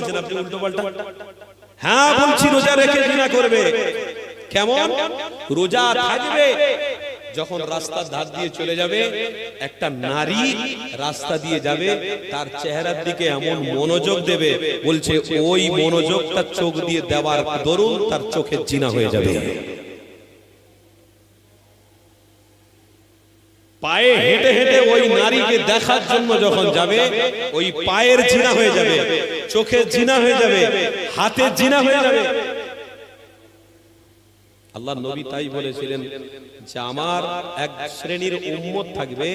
বলছেন আপনি উল্টো পাল্টা? হ্যাঁ বলছি রোজা রেখে জিনা করবে। কেমন রোজা থাকবে? যখন রাস্তার ধার দিয়ে চলে যাবে, একটা নারী রাস্তা দিয়ে যাবে, তার চেহারার দিকে এমন মনোযোগ দেবে, বলছে ওই মনোযোগটা চোখ দিয়ে দেওয়ার দরুন তার চোখে জিনা হয়ে যাবে। পায়ে হেঁটে হেঁটে ওই নারীকে দেখার জন্য যখন যাবে, ওই পায়ের জিনা হয়ে যাবে, চোখের জিনা হয়ে যাবে, হাতের জিনা হয়ে যাবে। আল্লাহ নবী তাই বলেছিলেন যে আমার এক শ্রেণীর উম্মত থাকবে,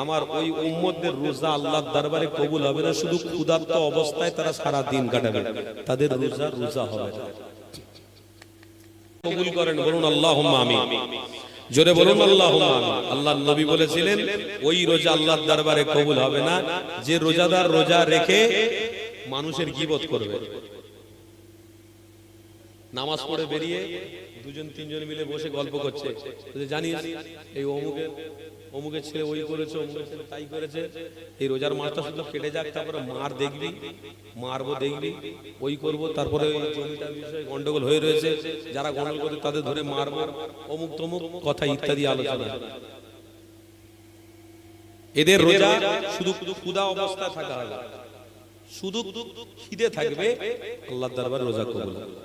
আমার ওই উম্মতদের রোজা আল্লাহর দরবারে কবুল হবে না, শুধু ক্ষুধার্ত অবস্থায় তারা সারা দিন কাটাবে, তাদের রোজা হবে না। কবুল করেন, বলুন আল্লাহুম্মা আমিন। জোরে বলুন আল্লাহুম্মা আমিন। আল্লাহর নবী বলেছিলেন ওই রোজা আল্লাহর দরবারে কবুল হবে না যে রোজাদার রোজা রেখে মানুষের গীবত করবে। নামাজ পড়ে বেরিয়ে দুজন তিনজন মিলে বসে গল্প করছে, জানিস এই অমুকের ছেলে ওই করেছে, অমুকের ছেলে তাই করেছে, এই রোজার মাসটা শুধু কেটে যাক, তারপরে দেখবি, মারবো দেখবি, ওই করবো, তারপরে ওই জমিটার বিষয়ে গন্ডগোল হয়ে রয়েছে, যারা গন্ডগোল করে তাদের ধরে মারবো, অমুক তমুক কথা ইত্যাদি আলোচনা। এদের রোজা শুধু ক্ষুধা অবস্থা থাকা হবে, শুধু খিদে থাকবে, আল্লাহর দরবারে রোজা কবুল হবে।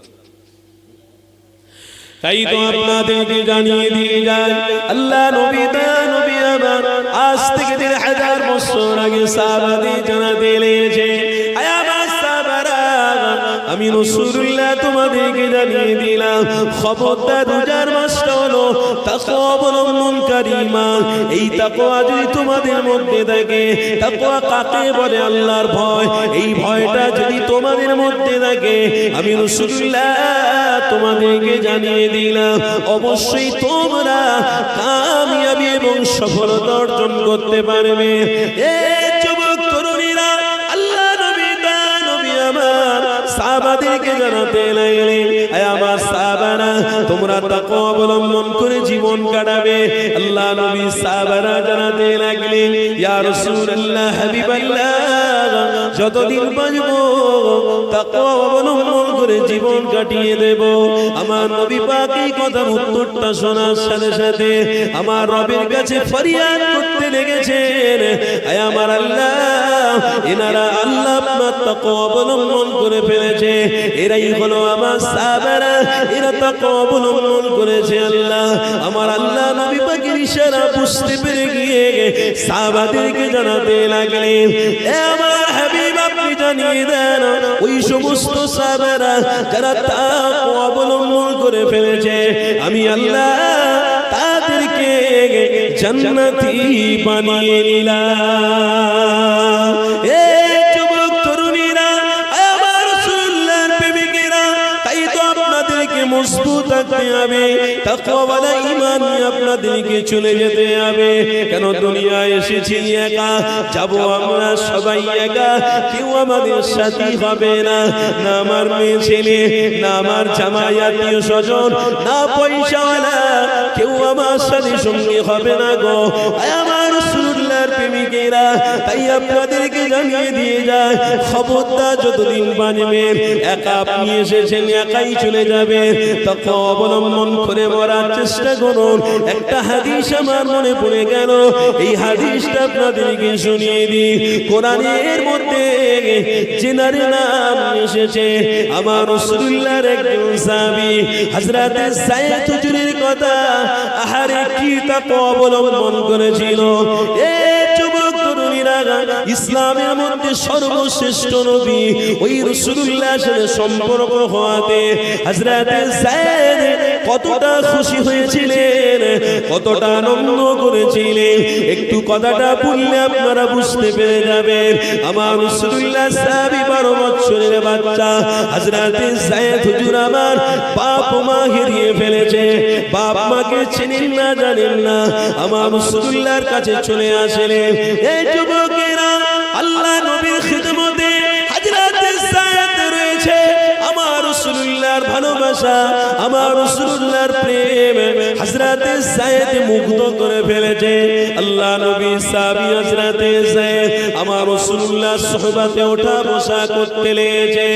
তাই তো আপনাদেরকে জানিয়ে দিয়ে যায় আল্লাহ নবী আমার আজ থেকে 1000 বছর আগে সাহাবাদের জানাতে লেগেছে, আমি রাসূলুল্লাহ তোমাদেরকে জানিয়ে দিলাম, খবরদার রোজার মাসটা হলো তাকওয়া অবলম্বনকারী মাস। এই তাকওয়া যদি তোমাদের মধ্যে থাকে, তাকওয়া কাকে বলে? আল্লাহর ভয়। এই ভয়টা যদি তোমাদের মধ্যে থাকে, আমি রাসূলুল্লাহ তোমাদেরকে জানিয়ে দিলাম, অবশ্যই তোমরা কামিয়াবি এবং সফলতা অর্জন করতে পারবে। এই যুবক তরুণীরা, আল্লাহ নবী আমার সাহাবাদেরকে জানাতে লাগলেন, আয় আমার সাহাবারা, তোমরা তাকওয়া অবলম্বন করে জীবন কাটাবে। আল্লাহ নবী সাহাবারা জানাতে লাগলেন, ইয়া রাসূলুল্লাহ, হাবিবাল্লাহ, যতদিন বাঁচবো তাকওয়া অবলম্বন করে জীবন কাটিয়ে দেব। আমার নবী পাক এই কথার উত্তরটা শোনার সাথে সাথে আমার রবের কাছে ফরিয়াদ করতে লেগেছেন, আয় আমার আল্লাহ, এনারা আল্লাহ আপনার তাকওয়া অবলম্বন করে ফেলেছে, এরাই হলো আমার সাহাবারা, এরা তাকওয়া অবলম্বন করেছে। আল্লাহ, আমার আল্লাহ নবী পাকের ইশারা বুঝতে পেরে গিয়ে সাহাবাদেরকে জানাতে লাগলেন, এ আমার হাবিব, আপনি জানিয়ে দেন ওই সমস্ত সাহাবারা যারা তাকওয়া অবলম্বন করে ফেলেছে, আমি আল্লাহ তাদেরকে জান্নাতি বানিয়ে নিলাম। এ যুবক তরুণীরা, আমার রাসূলুল্লাহর প্রেমিকেরা, তাই তো আপনাদেরকে মজবুত থাকতে হবে, তাকওয়াওয়ালা ঈমান নিয়ে আপনাদেরকে চলে যেতে হবে। কেন দুনিয়ায় এসেছি একা, যাব আমরা সবাই একা, কেউ আমাদের সাথী হবে না, না আমার মেয়ে ছেলে, না আমার জামাই আত্মীয় স্বজন, না পয়সাওয়ালা, কেউ আমার সাথে সঙ্গী হবে না গো। আমার রাসূলুল্লাহর প্রেমিকেরা, তাই আপনাদেরকে জানিয়ে দিয়ে যায়, খবরদার যতদিন বাঁচবেন একা আপনি এসেছেন, একাই চলে যাবে, তাকওয়া অবলম্বন করে মরার চেষ্টা করুন। একটা হাদিস আমার মনে পড়ে গেল, এই হাদিসটা আপনাদেরকে শুনিয়ে দিই। কোরআনের মধ্যে জিনার নাম এসেছে, আমার রাসূলুল্লাহর একজন সাহাবী হযরত সাইয়্যিদ হুজুরের কথা, আহারে কি তাকওয়া অবলম্বন করেছিল। এই যুবক তরুণীরা, ইসলামের মধ্যে সর্বশ্রেষ্ঠ নবী ওই রাসূলুল্লাহর সাথে সম্পর্ক হওয়াতে হযরত সাইয়্যিদ কতটা খুশি হয়েছিলেন, কতটা আনন্দ করেছিলেন, একটু কথাটা বললে আপনারা বুঝতে পেরে যাবেন। আমার রাসূলুল্লাহ সাহাবী 12 বছরের বাচ্চা হযরত সাইয়্যিদ হুজুর আমার বাপ মা হারিয়ে ফেলেছে, বাপ মাকে চেনেন না, জানেন না, আমার রাসূলুল্লাহর কাছে চলে আসলেন। এই যুবকেরা, আল্লাহ নবীর খিদমতে হযরত সাইয়্যিদ রয়েছে, আমার রাসূলুল্লাহ রাসূলুল্লাহর ভালোবাসা, আমার রাসূলুল্লাহর প্রেম হযরতে যায়েদ মুগ্ধ করে ফেলেছে। আল্লাহ নবী সাহাবী হযরতে যায়েদ আমার রাসূলুল্লাহর সুহবতে ওঠা বসা করতে লেগেছে।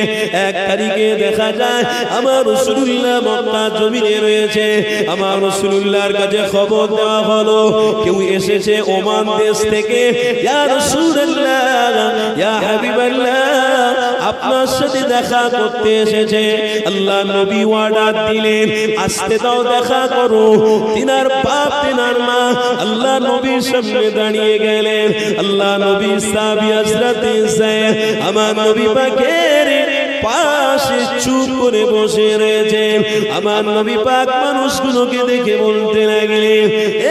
এক তারিখে দেখা যায় আমার রাসূলুল্লাহ মক্কা জমিনে রয়েছে। আমার রাসূলুল্লাহর কাছে খবর দেওয়া হলো কেউ এসেছে ওমান দেশ থেকে। ইয়া রাসূলুল্লাহ, ইয়া হাবিবাল্লাহ, আপনার সাথে দেখা করতে এসেছে। আল্লাহ নবী ওয়াদা দিলেন, আসতে দাও, দেখা করো। তিনার বাপ তিনার মা আল্লাহ নবীর সামনে দাঁড়িয়ে গেলেন। আল্লাহ নবী সাহাবী হযরতে যায়েদ আমার নবী পাকের পাশে চুপ করে বসে রয়েছে। আমার নবী পাক মানুষগুলোকে দেখে বলতে লাগলেন,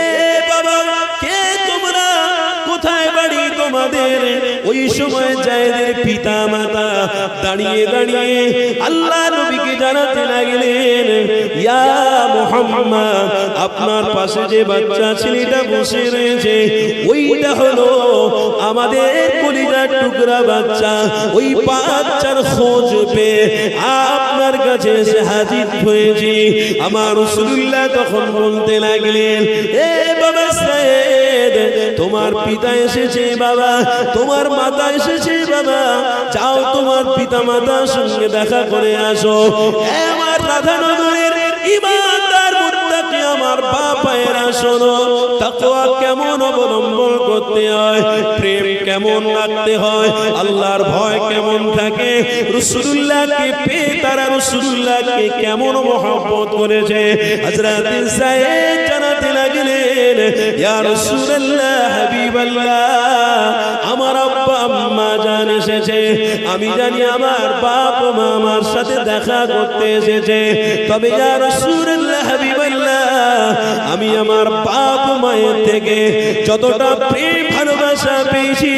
এ বাবা, কে তোমরা, কোথায় বাড়ি তোমাদের? ওই সময় যায়েদের পিতা মাতা দাঁড়িয়ে দাঁড়িয়ে আল্লাহ নবীকে জানাতে লাগলেন, ইয়া মুহাম্মদ, আপনার পাশে যে বাচ্চা ছেলেটা বসে রয়েছে ওইটা হলো আমাদের কলিজার টুকরা বাচ্চা। ওই বাচ্চার খোঁজ পেয়ে আপনার কাছে এসে হাজির হয়েছি। আমার রাসূলুল্লাহ তখন বলতে লাগলেন, এ বাবা যায়েদ, তোমার পিতা এসেছে বাবা, তোমার মাতা এসেছে বাবা, যাও তোমার পিতা মাতার সঙ্গে দেখা করে আসো। আমার রাধানগরের ইমানদার মুত্তাকি আমার বাবায়েরা, শোনো, তাকওয়া কেমন অবলম্বন করতে হয়, প্রেম কেমন রাখতে হয়, আল্লাহর ভয় কেমন থাকে, রাসূলুল্লাহকে পেয়ে তারা রাসূলুল্লাহকে কেমন মহব্বত করেছে। হযরত যায়েদ জানাতে লাগলেন, ইয়া রাসূলুল্লাহ, হাবিবাল্লাহ, আমার আব্বা আম্মা জান এসেছে, আমি জানি আমার বাপ মা আমার সাথে দেখা করতে এসেছে, তবে ইয়া রাসূলুল্লাহ, হাবিবাল্লাহ, আমি আমার বাপ মায়ের থেকে যতটা প্রেম ভালোবাসা পেয়েছি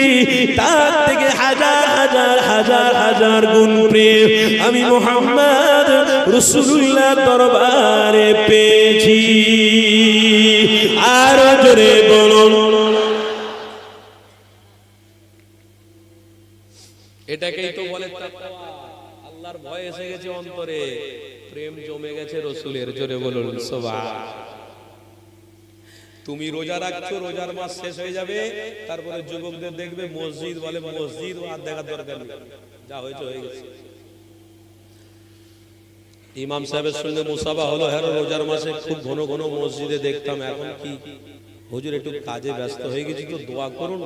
তার থেকে হাজার হাজার হাজার হাজার গুণ প্রেম আমি মুহাম্মদ রাসূলুল্লাহ দরবারে পেয়েছি। আর জোরে বলুন, এটাকেই তো বলে তাকওয়া। আল্লাহর ভয় এসে গেছে অন্তরে, প্রেম জমে গেছে রাসূলের। জোরে বলুন সুবহান। তুমি রোজা রাখছো, রোজার মাস শেষ হয়ে যাবে, তারপরে যুবকদের দেখবে মসজিদ বলে মসজিদ, আর দেখার দরকার নেই, যা হয়েছে হয়ে গেছে। ইমাম সাহেবের সঙ্গে মুসাফা হলো, হ্যাঁ রোজার মাসে খুব ঘন ঘন মসজিদে দেখতাম, এখন কি হুজুর একটু কাজে ব্যস্ত হয়ে গেছি, তো দোয়া করুন,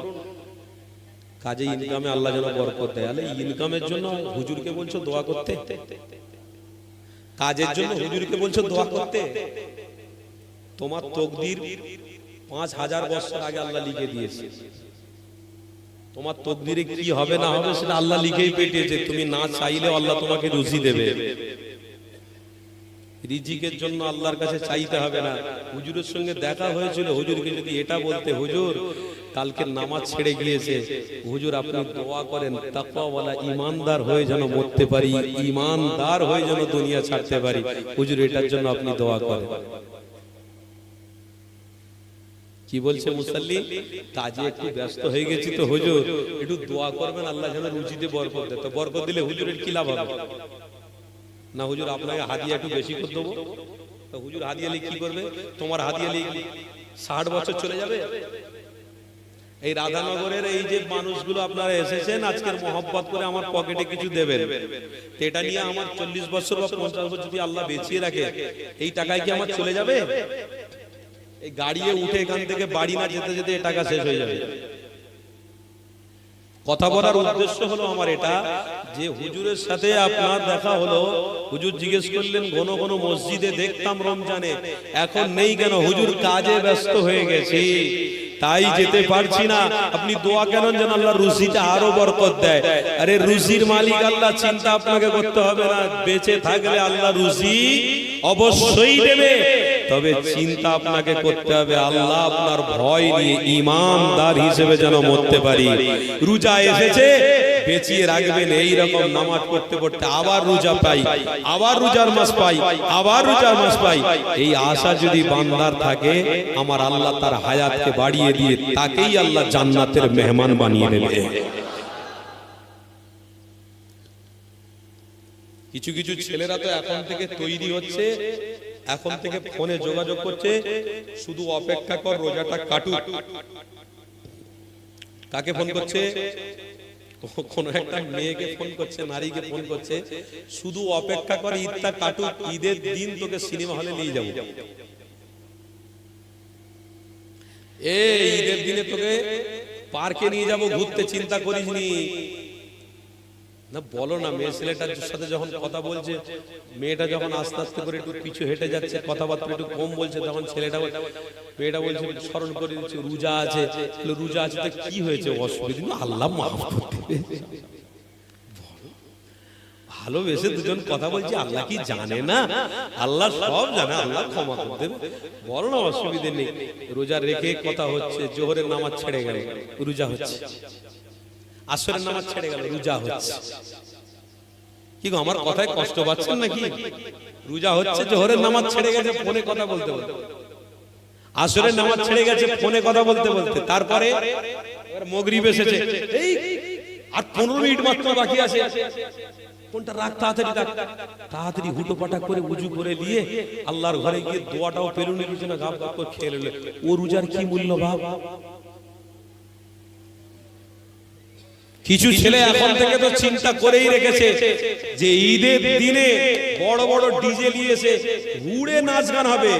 কাজে ইনকামে আল্লাহ যেন বরকত দেয়। আলে ইনকামের জন্য হুজুরকে বলছো দোয়া করতে, কাজের জন্য হুজুরকে বলছো দোয়া করতে? তোমার তকদির 5000 বছর আগে আল্লাহ লিখে দিয়েছে। তোমার তকদিরে কি হবে না হবে সেটা আল্লাহ লিখেই পেটিয়েছে। তুমি না চাইলে আল্লাহ তোমাকে রুজি দেবে। রিজিকের জন্য আল্লাহর কাছে চাইতে হবে না। হুজুরের সঙ্গে দেখা হয়েছিল, হুজুরকে যদি এটা বলতে, হুজুর কালকে নামাজ ছেড়ে গিয়েছে, হুজুর আপনি দোয়া করেন তাকওয়াওয়ালা ইমানদার হয়ে যেন মরতে পারি, ইমানদার হয়ে যেন দুনিয়া ছাড়তে পারি, হুজুর এটার জন্য আপনি দোয়া করেন। কি বলছে মুসাল্লি? কাজে একটু ব্যস্ত হয়ে গেছি তো হুজুর একটু দোয়া করবেন আল্লাহ যেন রুজিতে বরকত দেয়। তো বরকত দিলে হুজুরের কি লাভ হবে? না হুজুর আপনাকে হাদিয়া একটু বেশি করে দেবো। তো হুজুর হাদিয়া লিখ কি করবে? তোমার হাদিয়া লিখ 60 বছর চলে যাবে। এই রাধানগরের এই যে মানুষগুলো আপনারা এসেছেন আজকের মহব্বত করে আমার পকেটে কিছু দেবেন, তো এটা নিয়ে আমার 40 বছর বা 50 বছর যদি আল্লাহ বেঁচিয়ে রাখে, এই টাকায় কি আমার চলে যাবে? এই গাড়িয়ে উঠে এখান থেকে বাড়ি না যেতে যেতে টাকা শেষ হয়ে যাবে। কথা বলার উদ্দেশ্য হলো আমার এটা যে হুজুরের সাথে আপনার দেখা হলো, হুজুর জিজ্ঞেস করলেন ঘন ঘন মসজিদে দেখতাম রমজানে, এখন নেই কেন? হুজুর কাজে ব্যস্ত হয়ে গেছি তাই যেতে পারছি না। আপনি দোয়া কেন যেন আল্লাহ রুজিটা আরো বরকত দেয়। আরে রুজির মালিক আল্লাহ, চিন্তা আপনাকে করতে হবে না। বেঁচে থাকলে আল্লাহ রুজি অবশ্যই দেবে, তবে চিন্তা আপনাকে করতে হবে আল্লাহ আপনার ভয় নিয়ে ইমানদার হিসেবে যেন মরতে পারি। রোজা এসেছে বেঁচিয়ে রাখবেন, এইরকম নামাজ পড়তে পড়তে আবার রোজা পাই, আবার রোজার মাস পাই, আবার রোজার মাস পাই, এই আশা যদি বান্দার থাকে আমার আল্লাহ তার হায়াতকে বাড়িয়ে দিয়ে তাকেই আল্লাহ জান্নাতের মেহমান বানিয়ে নেবে। কিছু কিছু ছেলেরা তো এখন থেকে তৈরি হচ্ছে, এখন থেকে ফোনে যোগাযোগ করছে, শুধু অপেক্ষা কর রোজাটা কাটুক। কাকে ফোন করছে? কোন একটা মেয়েকে ফোন করছে, নারীকে ফোন করছে, শুধু অপেক্ষা কর ঈদটা কাটুক, ঈদের দিন তোকে সিনেমা হলে নিয়ে যাবো। এই ঈদের দিনে তোকে পার্কে নিয়ে যাবো ঘুরতে, চিন্তা করিসনি না? বলো না, মেয়ে ছেলেটার সাথে যখন কথা বলছে, মেয়েটা যখন আস্তে আস্তে করে একটু পিছু হেঁটে যাচ্ছে, কথাবার্তা একটু কম বলছে, তখন মেয়েটা বলছে, স্মরণ করে দিচ্ছে রোজা আছে। রোজা আছে তো কি হয়েছে, অসুবিধা, আল্লাহ মাফ করতে। ভালোবেসে দুজন কথা বলছি, আল্লাহ কি জানে না? আল্লাহ সব জানে, আল্লাহ ক্ষমা করে দেবে। বলো না, অসুবিধে নেই। রোজা রেখে কথা হচ্ছে, জোহরের নামাজ ছেড়ে গেল, রোজা হচ্ছে। আসরের নামাজ ছেড়ে গেল, রোজা হচ্ছে। কি গো, আমার কথায় কষ্ট পাচ্ছেন নাকি? রোজা হচ্ছে, জোহরের নামাজ ছেড়ে গেছে, ফোনে কথা বলতে বলতে। আসরের নামাজ ছেড়ে গেছে, ফোনে কথা বলতে বলতে। তারপরে মাগরিব এসেছে, এই আর 15 মিনিট মাত্র বাকি আছে, কোনটা রাখ, তাড়াতাড়ি রাখ। তাড়াতাড়ি হুটোপাটা করে উজু করে নিয়ে আল্লাহর ঘরে গিয়ে দোয়াটাও পেলুনি কিছু না, গাপ গাপ করে খেয়ে নিল। ও রোজার কি মূল্য ভাব? কিছু ছেলে এখন থেকে তো চিন্তা করেই রেখেছে যে ঈদের দিনে বড় বড় ডিজে নিয়েছে, হুড়ে নাচ গান হবে।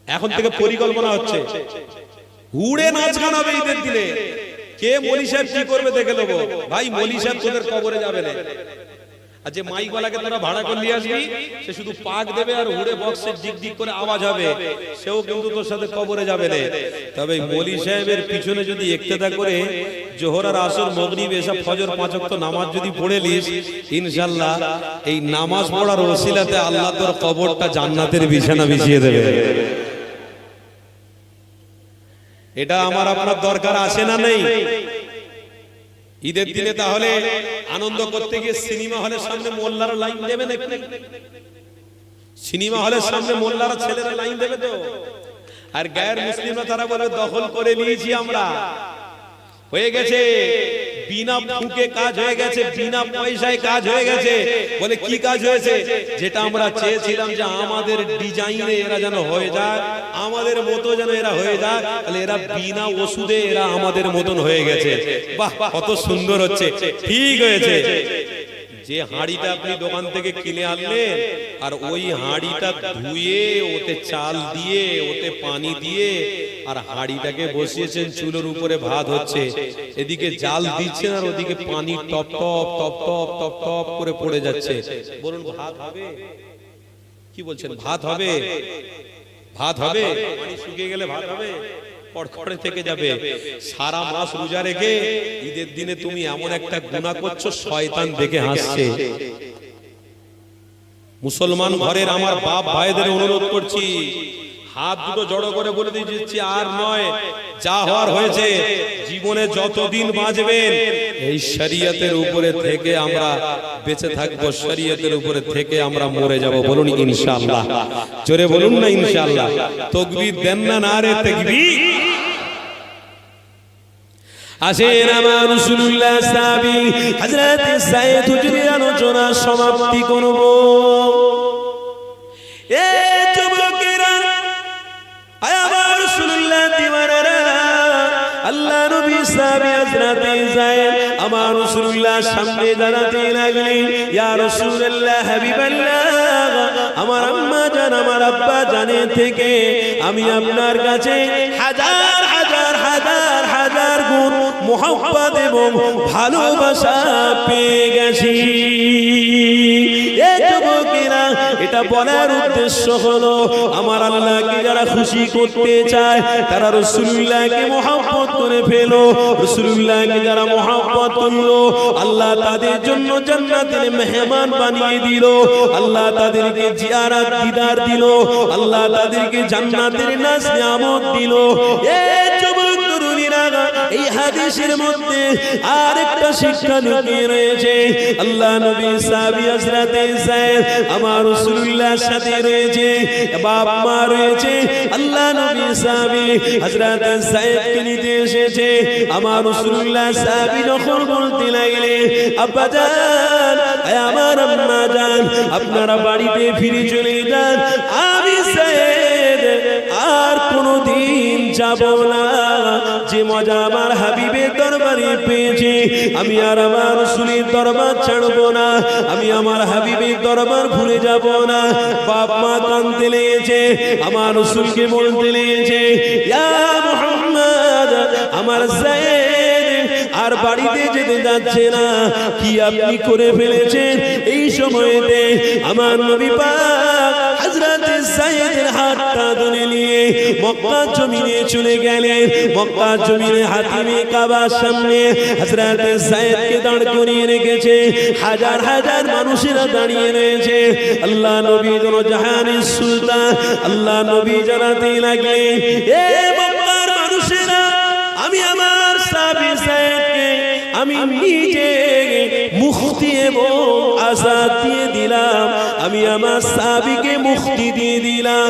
এখন থেকে পরিকল্পনা হচ্ছে হুড়ে নাচ গান হবে ঈদের দিনে। কে মলি সাহেব কি করবে দেখে নেবো। ভাই মলি সাহেব তোদের কবরে যাবে না। আর যে মাইকওয়ালাকে তোরা ভাড়া করে নিয়ে আসবি, সে শুধু পাক দেবে আর হুড়ে বক্সের ডিগ ডিগ করে আওয়াজ হবে, সেও কিন্তু তোর সাথে কবরে যাবে না। তবে মলি সাহেবের পিছনে যদি ইক্তেদা করে জোহর আর আসর মাগরিব এসা ফজর 5 ওয়াক্ত নামাজ যদি পড়ে নিস, ইনশাআল্লাহ এই নামাজ পড়ার ওসিলাতে আল্লাহ তোর কবরটা জান্নাতের বিছানা বিছিয়ে দেবে। এটা আমার আপনার দরকার আছে না নেই? ঈদের দিনে তাহলে আনন্দ করতে গিয়ে সিনেমা হলের সামনে মোল্লারা লাইন দেবে না? সিনেমা হলের সামনে মোল্লারা ছেলেরা লাইন দেবে তো? আর গায়ের মুসলিমরা তারা বলে দখল করে নিয়েছি আমরা, হয়ে গেছে, বিনা ফুকে কাজ হয়ে গেছে, বিনা পয়সায় কাজ হয়ে গেছে। বলে কি কাজ হয়েছে? যেটা আমরা চেয়েছিলাম যে আমাদের ডিজাইনে এরা যেন হয়ে যায়, আমাদের মতো যেন এরা হয়ে যায়, তাহলে এরা বিনা ওষুধে এরা আমাদের মতন হয়ে গেছে। বাহ, কত সুন্দর হচ্ছে, ঠিক হয়েছে। যে হাঁড়িটা আপনি দোকান থেকে কিনে আনলেন, আর ওই হাঁড়িটা ধুয়ে ওতে চাল দিয়ে ওতে পানি দিয়ে আর হাঁড়িটাকে বসিয়েছেন চুলোর উপরে, ভাত হচ্ছে, এদিকে জাল দিচ্ছেন আর ওদিকে পানি top top top top top top করে পড়ে যাচ্ছে। বলুন ভাত হবে? কি বলছেন, ভাত হবে? ভাত হবে? পানি শুকিয়ে গেলে ভাত হবে? কড়কড়ে থেকে যাবে। সারা মাস রোজা রেখে ঈদের দিনে তুমি এমন একটা গুনাহ করছো, শয়তান দেখে হাসছে। মুসলমান ঘরের আমার বাপ ভাইদের অনুরোধ করছি, হাত দুটো জড়ো করে বলে দিচ্ছি, আর নয়, যা হওয়ার হয়েছে। জীবনে যতদিন বাঁচবেন এই শরীয়তের উপরে থেকে আমরা বেঁচে থাকবো, শরীয়তের উপরে থেকে আমরা মরে যাব। বলুন ইনশাআল্লাহ, জোরে বলুন না ইনশাআল্লাহ। তাকবীর দেন না, নারে তাকবীর। আসেন আমার রাসূলুল্লাহ সাহাবী হযরত সাইয়্যিদ হুজুরের আলোচনা সমাপ্তি করব। এ যুবকেরা, আয় আমার রাসূলুল্লাহ দিওয়ানারা, আল্লাহ নবী সাহাবী হযরত যায়েদ আমার রাসূলুল্লাহ সামনে দাঁড়াতে লাগলেন। ইয়া রাসূলুল্লাহ, হাবিবাল্লাহ, আমার আম্মা জান আমার আব্বা জানের থেকে আমি আপনার কাছে হাজার হাজার হাজার হাজার গুণ মুহাব্বত এবং ভালোবাসা পেয়ে গেছি। এটা বলার উদ্দেশ্য হলো, আমার আল্লাহকে যারা খুশি করতে চায় তারা রাসূলুল্লাহকে মুহাব্বত করে ফেলো। রাসূলুল্লাহকে যারা মুহাব্বত করলো, আল্লাহ তাদের জন্য জান্নাতের মেহমান বানিয়ে দিল, আল্লাহ তাদেরকে জিয়ারত দিদার দিল, আল্লাহ তাদেরকে জান্নাতের নাজ নিয়ামত দিল। এই যুবক তরুণীরা, এই হাদিসের মধ্যে আরেকটা শিক্ষা লুকিয়ে রয়েছে। আল্লাহ নবী সাহাবী হযরত যায়েদ আমার রাসূলুল্লাহর সাথে রয়েছে, বাপ মা রয়েছে। আল্লাহ নবী সাহাবী হযরত যায়েদকে নিতে এসেছে। আমার রাসূলুল্লাহ সাহাবী যখন বলতে লাগলেন, আব্বা জান আমার আম্মা জান আপনারা বাড়িতে ফিরে চলে যান, আমি সাইয়েদ আর কোনোদিন যাব না। যে মজা আমার হাবিবের দরবারে পেয়েছি আমি আর আমার রাসূলের দরবার ছাড়বো না, আমি আমার হাবিবের দরবার ভুলে যাব না। বাপ মা কাঁদতে লেগেছে, আমার রাসূলকে বলতে লেগেছে, ইয়া মুহাম্মদ আমার সাইয়েদ আর বাড়িতে যেতে যাচ্ছে না, কি আপনি করে ফেলেছেন? এই সময়তে আমার নবী পাক হযরত সাইয়েদের হাতটা ধরে নিয়ে মক্কা জমিনে চলে গেলেন। মক্কা জমিনে হাতিমে কাবার সামনে হযরত সাইয়েদকে দাঁড় করিয়ে রেখেছে, হাজার হাজার মানুষেরা দাঁড়িয়ে রয়েছে। আল্লাহ নবী দোনো জাহানের সুলতান আল্লাহ নবী জানাতে লাগলেন, এ মক্কার মানুষেরা, আমি আমার সাহাবী সাইয়েদকে আমি নিজে মুক্তি এবং আজাদ দিয়ে দিলাম, আমি আমার সাহাবীকে মুক্তি দিয়ে দিলাম,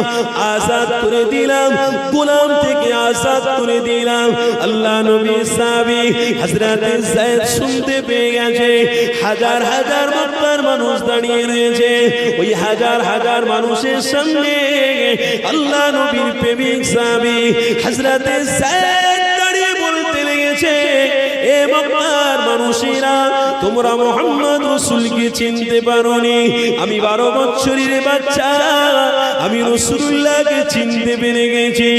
আজাদ করে দিলাম, গোলাম থেকে আজাদ করে দিলাম। আল্লাহ নবী সাহাবী হযরত সাইয়েদ শুনতে পেয়ে গেছে, হাজার হাজার মক্কার মানুষ দাঁড়িয়ে রয়েছে। ওই হাজার হাজার মানুষের সামনে আল্লাহ নবীর প্রেমিক সাহাবী হযরত সাইয়েদ দাঁড়িয়ে বলতে লেগেছে, এ মক্কার মানুষেরা, তোমরা মুহাম্মদ রাসূলকে চিনতে পারোনি, আমি 12 বছরের বাচ্চা, আমি রাসূলুল্লাহকে চিনতে পেরে গেছি।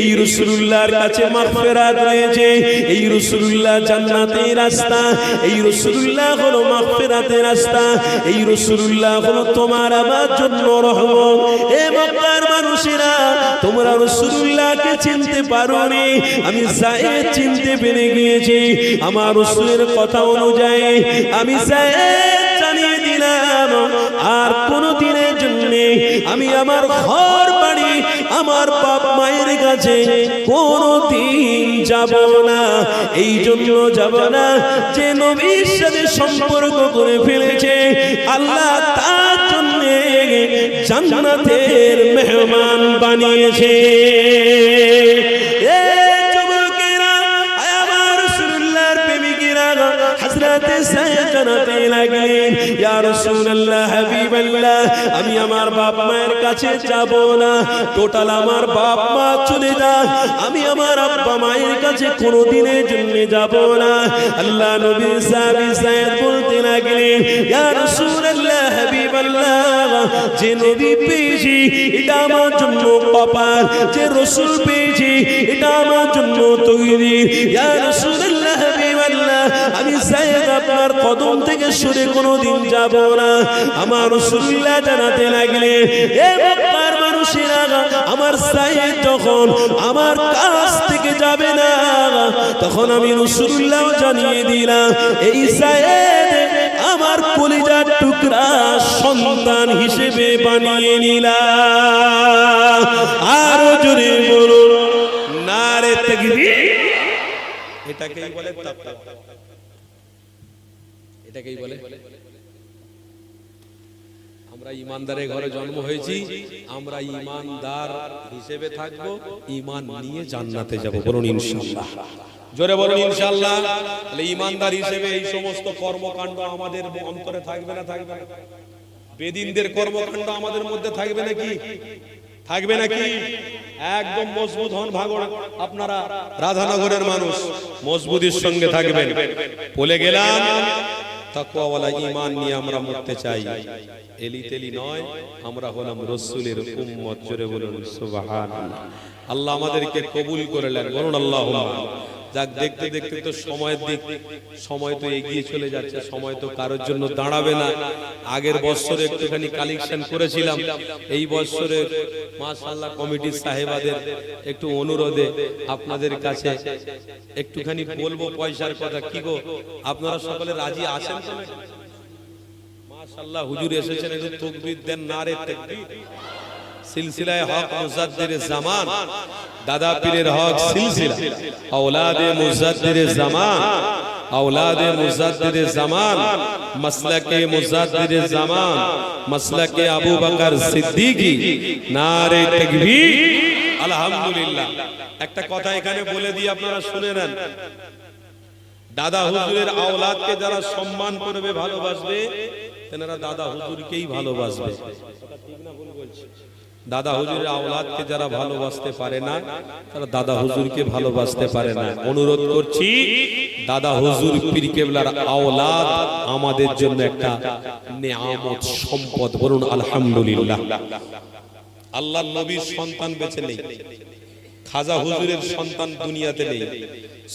এই রাসূলুল্লাহর কাছে মাগফিরাত রয়েছে, এই রাসূলুল্লাহ জান্নাতের রাস্তা, এই রাসূলুল্লাহ হলো মাগফিরাতের রাস্তা, এই রাসূলুল্লাহ হলো তোমার আমার জন্য রহমত। এ মক্কার মানুষেরা, তোমরা রাসূলুল্লাহকে চিনতে পারোনি, আমি সাইয়েদ চিনতে পেরে গিয়েছি। আমার রাসূলের কথা অনুযায়ী আমি সাইয়েদ জানিয়ে দিলাম, আর কোন দিনের জন্য আমি আমার ঘর বাড়ি আমার বাপ মায়ের কাছে কোনদিন যাব না। এই জন্য যাব না যে নবীর সাথে সম্পর্ক করে ফেলেছে, আল্লাহ তার জন্য জান্নাতের মেহমান বানিয়েছে। আমি আমার বাপ মায়ের কাছে যাব না, টোটাল আমার বাপ মা চলে যাক, আমি আমার আব্বা মায়ের কাছে কোনোদিনের জন্য যাব না। আল্লাহ নবী সাহাবী সাইয়েদ বলতে লাগলেন, ইয়া রাসূলুল্লাহ হাবিবাল্লাহ, যে নবী পেয়েছি এটা আমার জন্য কপাল, যে রাসূল পেয়েছি এটা আমার জন্য তকদীর। ইয়া রাসূলুল্লাহ হাবিবাল্লাহ, আমি সাইয়েদ আপনার কদম থেকে সরে কোনোদিন যাব না। আমার রাসূলুল্লাহ জানাতে লাগলেন, এ মক্কার মানুষেরা, আমার সাইয়েদ যখন আমার কাছ থেকে যাবে না, তখন আমি রাসূলুল্লাহ জানিয়ে দিলাম, এই সাইয়েদ আমার কলিজার টুকরা সন্তান হিসেবে বানিয়ে নিলাম। আরো জোরে বলুন নারে তাকবীর। এটাকেই বলে তাকওয়া, এটাকেই বলে। আমরা ইমানদারের ঘরে জন্ম হয়েছি, আমরা ইমানদার হিসেবে থাকবো, ঈমান নিয়ে জান্নাতে যাব। বলুন ইনশাআল্লাহ, জোরে বলুন ইনশাআল্লাহ। তাহলে ইমানদার হিসেবে এই সমস্ত কর্মকাণ্ড আমাদের অন্তরে থাকবে না? থাকবে না। বেদিনদের কর্মকাণ্ড আমাদের মধ্যে থাকবে নাকি? থাকবে নাকি? একদম মজবুত হন। ভাগড় আপনারা রাধানগরের মানুষ, মজবুতির সঙ্গে থাকবেন। বলে গেলাম তাকওয়াওয়ালা ঈমান নিয়ে আমরা মরতে চাই, এলি তেলি নয়। আমরা হলাম রাসূলের উম্মত। জোরে বলুন সুবহানাল্লাহ। আল্লাহ আমাদেরকে কবুল করে নেন। বলুন আল্লাহুম্মা। যাক, দেখতে দেখতে তো সময় তো এগিয়ে চলে যাচ্ছে, সময় তো কারোর জন্য দাঁড়াবে না। আগের বছরে একটুখানি কালেকশন করেছিলাম, এই বছরে মাশাআল্লাহ কমিটির সাহেবাদের একটু অনুরোধে আপনাদের কাছে একটুখানি বলবো পয়সার কথা। কি গো, আপনারা সকলে রাজি আছেন তো? মাশাআল্লাহ হুজুর এসেছেন, একটু তাকবীর দেন, নারে তাকবীর। সিলসিলায়ে হক মুজাদ্দিদে জামান, দাদা পীরের হক সিলসিলা, औलादे मुजद्दिदे জামান, औलादे मुजद्दिदे জামান, মাসলাকে মুজদ্দিদে জামান, মাসলাকে আবু বকর সিদ্দিকী। নারে তাকবীর, আলহামদুলিল্লাহ। একটা কথা এখানে বলে দিই, আপনারা শুনে নেন। দাদা হুজুরের আওলাদকে যারা সম্মান করবে ভালোবাসবে তেনারা দাদা হুজুরকেই ভালোবাসবে। ঠিক না ভুল বলছি? দাদা হুজুরের আওলাদকে যারা ভালোবাসতে পারে না তারা দাদা হুজুরকে ভালোবাসতে পারে না। অনুরোধ করছি দাদা হুজুর পীর কেবলার আওলাদ আমাদের জন্য একটা নেয়ামত, সম্পদ। বলুন আলহামদুলিল্লাহ। আল্লাহর নবীর সন্তান বেঁচে নেই, খাজা হুজুরের সন্তান দুনিয়াতে নেই,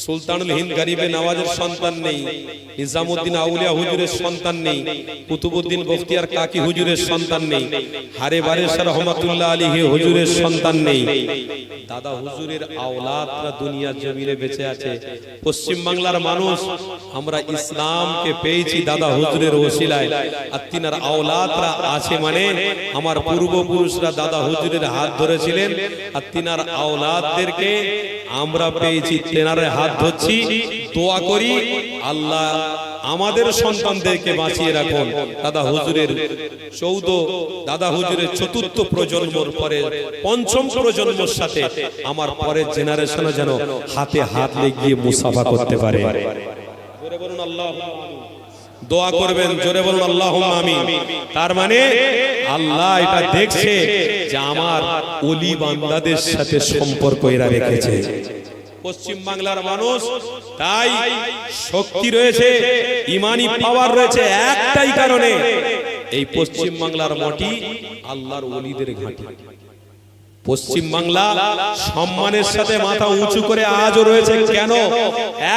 সুলতানুল হিন্দ গরিবে নওয়াজের সন্তান নেই, নিজামউদ্দিন আউলিয়া হুজুরের সন্তান নেই, কুতুবউদ্দিন বখতিয়ার কাকি হুজুরের সন্তান নেই, হারে বারেশাহ রহমাতুল্লাহ আলাইহি হুজুরের সন্তান নেই। দাদা হুজুরের আওলাদরা দুনিয়ার জমিনে বেঁচে আছে। পশ্চিম বাংলার মানুষ আমরা ইসলামকে পেয়েছি দাদা হুজুরের ওসিলায়, আর তিনার আওলাদরা আছে মানে আমার পূর্বপুরুষরা দাদা হুজুরের হাত ধরেছিলেন, আর তিনার আওলাদদেরকে আমরা পেয়েছি, তেনারে হাত ধরছি। দোয়া করি আল্লাহ আমাদের সন্তানদেরকে বাঁচিয়ে রাখুন। দাদা হুজুরের দাদা হুজুরের চতুর্থ প্রজন্মর পরে পঞ্চম প্রজন্মের সাথে আমার পরের জেনারেশনও যেন হাতে হাত লেগিয়ে মুসাফা করতে পারে। জোরে বলুন আল্লাহুম্মা আমিন। দোয়া করবেন, জোরে বলুন আল্লাহুম্মা আমিন। তার মানে আল্লাহ এটা দেখছে যে আমার ওলি বান্দাদের সাথে সম্পর্ক এরা রেখেছে। পশ্চিম বাংলার মানুষ তাই শক্তি রয়েছে, ইমানি পাওয়ার রয়েছে একটাই কারণে, এই পশ্চিম বাংলার মাটি আল্লাহর ওলিদের ঘাঁটি। পশ্চিম বাংলা সম্মানের সাথে মাথা উঁচু করে আজও রয়েছে কেন?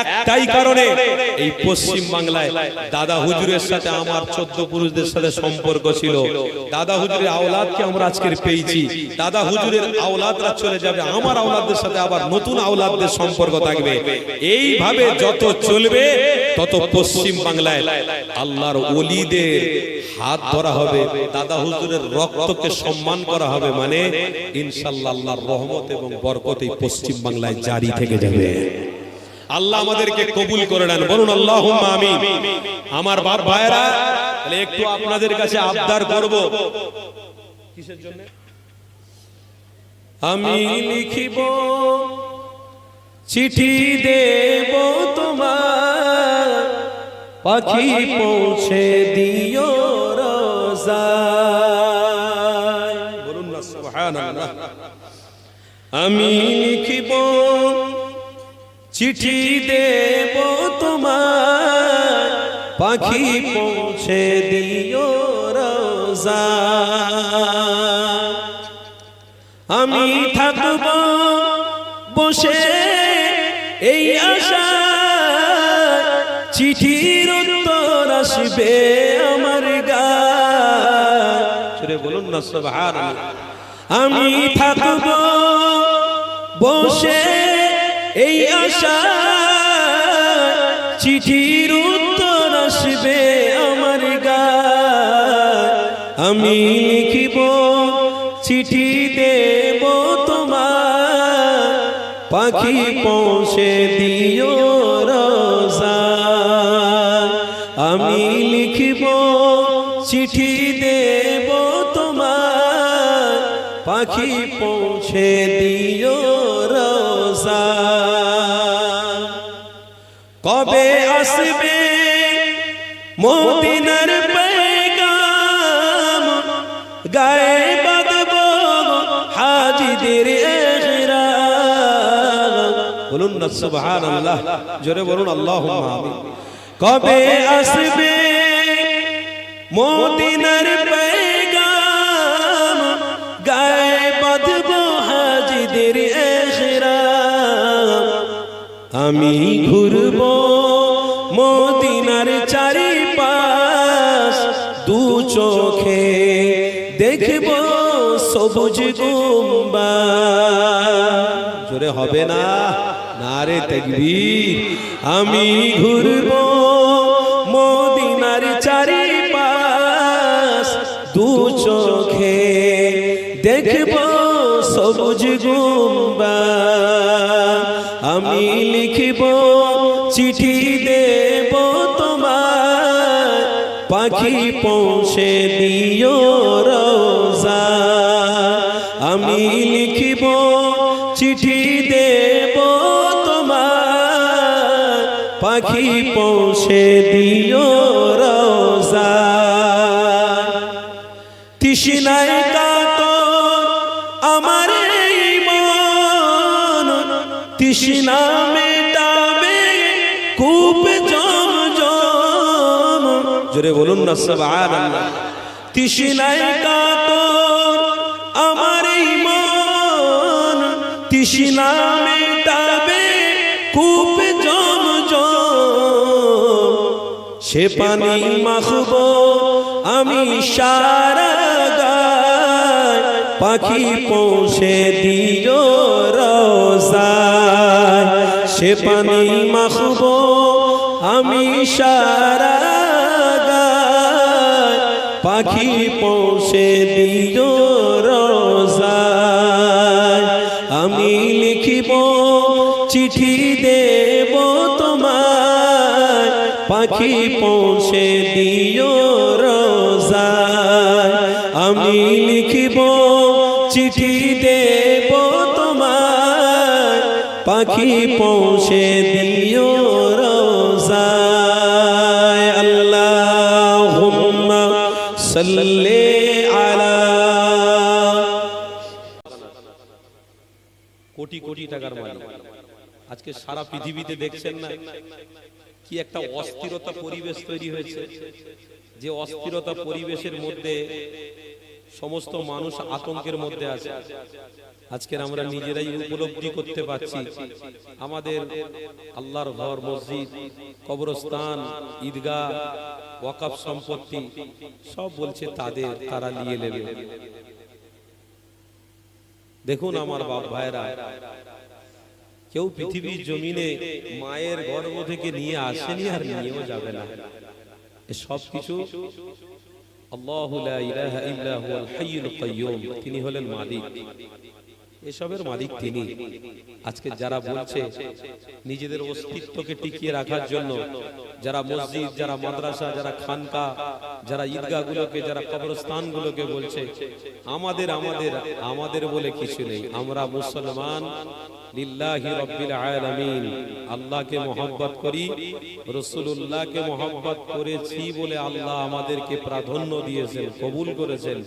একটাই কারণে, এই পশ্চিম বাংলায় দাদা হুজুরের সাথে আমার 14 পুরুষদের সাথে সম্পর্ক ছিল। দাদা হুজুরের আওলাদকে আমরা আজকের পেয়েছি, দাদা হুজুরের আওলাদরা চলে যাবে, আমার আওলাদদের সাথে আবার নতুন আওলাদদের সম্পর্ক থাকবে। এইভাবে যত চলবে তত পশ্চিম বাংলায় আল্লাহর ওলিদের হাত ধরা হবে, দাদা হুজুরের রক্তকে সম্মান করা হবে, মানে ইনশাআল্লাহ আল্লাহর রহমত এবং বরকত এই পশ্চিম বাংলায় জারি থেকে যাবে। আল্লাহ আমাদেরকে কবুল করে নেন, বলুন আল্লাহুম্মা আমিন। আমার বাপ ভাইরা, তাহলে একটু আপনাদের কাছে আবদার করব। কিসের জন্য? আমি লিখিব চিঠি দেব তোমার, পাখি পৌঁছে দিও রোজায়। বলুন না সুবহানাল্লাহ। আমি লিখিব চিঠি দেব তোমার, পাখি পৌঁছে দিও রোজায়। আমি থাকব বসে এই আশা, চিঠির উত্তর আসবে আমার গায়ে। বলুন না সুবহানাল্লাহ। আমি থাকব বসে এই আশা, চিঠির উত্তর আসবে আমার গায়ে। আমি লিখিব চিঠি দেব তোমার, পাখি পৌঁছে দিও রোজায়। আমি লিখিব চিঠি দেব তোমার, পাখি পৌঁছে দিও রোজায়। কবে আসবে মদিনার পেগাম, গায়ে বাঁধব হাজিদের ইহরাম। বলুন না সুবহানাল্লাহ, জোরে বলুন আল্লাহুম্মা আমিন। কবে আসবে মদিনার পেগাম, গায়ে বাঁধব হাজিদের ইহরাম। আমি ঘুরব মদিনার চারিপাশ, দু চোখে দেখব সবুজ গুম্বাদ। জোরে হবে না, নারে তাকবীর। আমি ঘুরব মদিনার চারিপাশ, দু চোখে দেখব সবুজ গুম্বাদ। আমি লিখিব চিঠি দেব তোমার, পাখি পৌঁছে দিও রোজায়। আমি লিখিব চিঠি দেব তোমার, পাখি পাখি পৌঁছে দিও রোজায়। তৃষ্ণায় কাতর আমার এই মন, তৃষ্ণা মেটাবে কূপ জমজম। জোরে বলুন না সুবহানাল্লাহ। তৃষ্ণায় কাতর আমার এই মন, তৃষ্ণা মেটাবে কূপ জমজম। সে পানি মাখবো আমি সারা গায়, পাখি পৌঁছে দিও রোজায়। সে পানি মাখবো আমি সারা গায়, পাখি পৌঁছে দিও রোজায়। আমি লিখিব চিঠি দেব তোমায়, পাখি পৌঁছে দিও রোজায়। আমি লিখিব চিঠি দেব তোমায়, পাখি পৌঁছে দিও রোজায়। আল্লাহুম্মা সাল্লি আলা। কোটি কোটি টাকার মালিক। আজকে সারা পৃথিবীতে দেখছেন না কি একটা অস্থিরতা পরিবেশ তৈরি হয়েছে, যে অস্থিরতা পরিবেশের মধ্যে সমস্ত মানুষ আতঙ্কের মধ্যে আছে। আজকের আমরা নিজেরাই উপলব্ধি করতে পারছি, আমাদের আল্লাহর ঘর, মসজিদ, কবরস্থান, ঈদগাহ, ওয়াকফ সম্পত্তি সব বলছে তাদের, তারা নিয়ে নেবে। দেখুন আমার বাপ ভাইরা, কেউ পৃথিবীর জমিনে মায়ের গর্ভ থেকে নিয়ে আসেনি আর নিয়েও যাবে না। সব কিছু আল্লাহু লা ইলাহা ইল্লা হুয়াল হাইয়ুল কাইয়্যুম, তিনি হলেন মালিক, এসবের মালিক তিনি। আজকে যারা বলছে নিজেদের অস্তিত্বকে টিকিয়ে রাখার জন্য, যারা মসজিদ, যারা মাদ্রাসা, যারা খানকা, যারা ঈদগাহগুলোকে, যারা কবরস্থানগুলোকে বলছে আমাদের আমাদের আমাদের বলে কিছু নেই, আমরা মুসলমান লিল্লাহি রাব্বিল আলামিন, আল্লাহকে মহব্বত করি, রাসূলুল্লাহকে মহব্বত করেছি বলে আল্লাহ আমাদেরকে প্রাধান্য দিয়েছেন, কবুল করেছেন।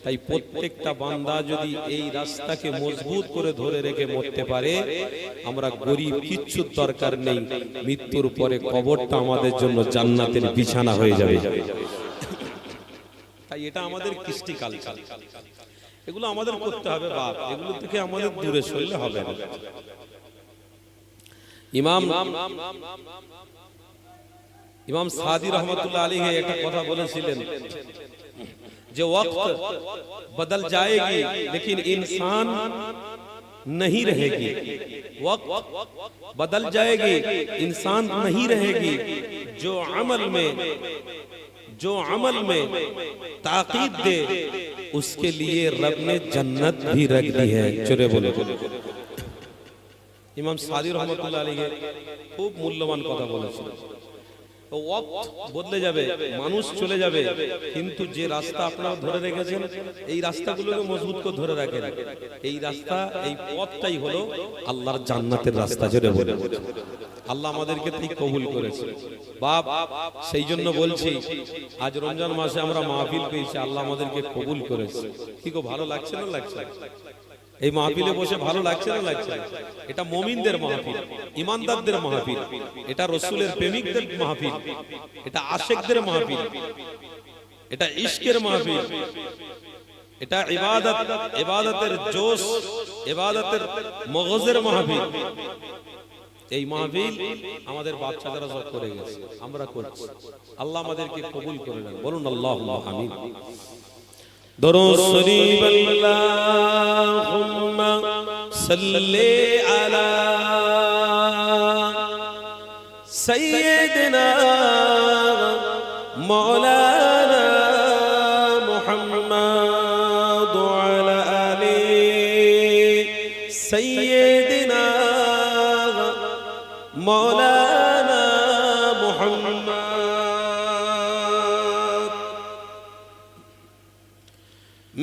তাই প্রত্যেকটা বান্দা যদি এই রাস্তাকে মজবুত করে ধরে রেখে মরতে পারে, আমরা গরিব কিচ্ছুর দরকার নেই, মৃত্যুর পরে কবরটা আমাদের জন্য জান্নাতের বিছানা হয়ে যাবে। তাই এটা আমাদের কৃষ্টি কালচার, এগুলো আমাদের করতে হবে বাপ, এগুলো থেকে আমাদের দূরে সরলে হবে না। ইমাম সাদি রহমতুল্লাহ আলাইহি একটা কথা বলেছিলেন যে ওয়াক্ত বদল जाएगी लेकिन इंसान नहीं रहेगी, वक्त बदल जाएगी इंसान नहीं रहेगी, जो अमल में ताकीद दे उसके लिए रब ने जन्नत भी रख दी है। चले बोले ইমাম সাদি রহমতুল্লাহ আলাইহি খুব মূল্যবান কথা বলেছিলেন। ওয়াক্ত বদলে যাবে, মানুষ চলে যাবে, কিন্তু যে রাস্তা আপনারা ধরে রেখেছেন এই রাস্তাগুলোকে মজবুত করে ধরে রাখেন। এই রাস্তা, এই পথটাই হলো আল্লাহর জান্নাতের রাস্তা। জোরে বলে আল্লাহ আমাদেরকে ঠিক কবুল করেছে বাপ। সেই জন্য বলছি আজ রমজান মাসে আমরা মাহফিল পেয়েছি, আল্লাহ আমাদেরকে কবুল করেছে। কি গো, ভালো লাগছে না লাগছে? এই মাহফিলে বসে ভালো লাগছে না লাগছে? এটা মুমিনদের মাহফিল, ইমানদারদের মাহফিল, এটা রাসূলের প্রেমিকদের মাহফিল, এটা আশিকদের মাহফিল, এটা ইশকের মাহফিল, এটা ইবাদত, ইবাদতের জোশ, ইবাদতের মগজের মাহফিল। এই মাহফিল আমাদের বাচ্চারা সব করে গেছে, আমরা করছি। আল্লাহ আমাদেরকে কবুল করে নেন, বলুন আল্লাহুম্মা আমিন। দরুদ শরীফ আল্লাহুম্মা সাল্লি আলা সাইয়্যিদিনা মাওলানা মুহাম্মদ ওয়া আলা আলি সাইয়্যিদিনা মাওলানা মুহাম্মদ।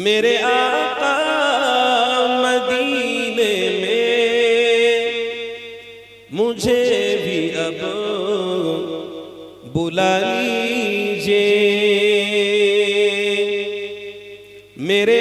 मेरे आका मदीने में मुझे भी अब बुला लीजिए मेरे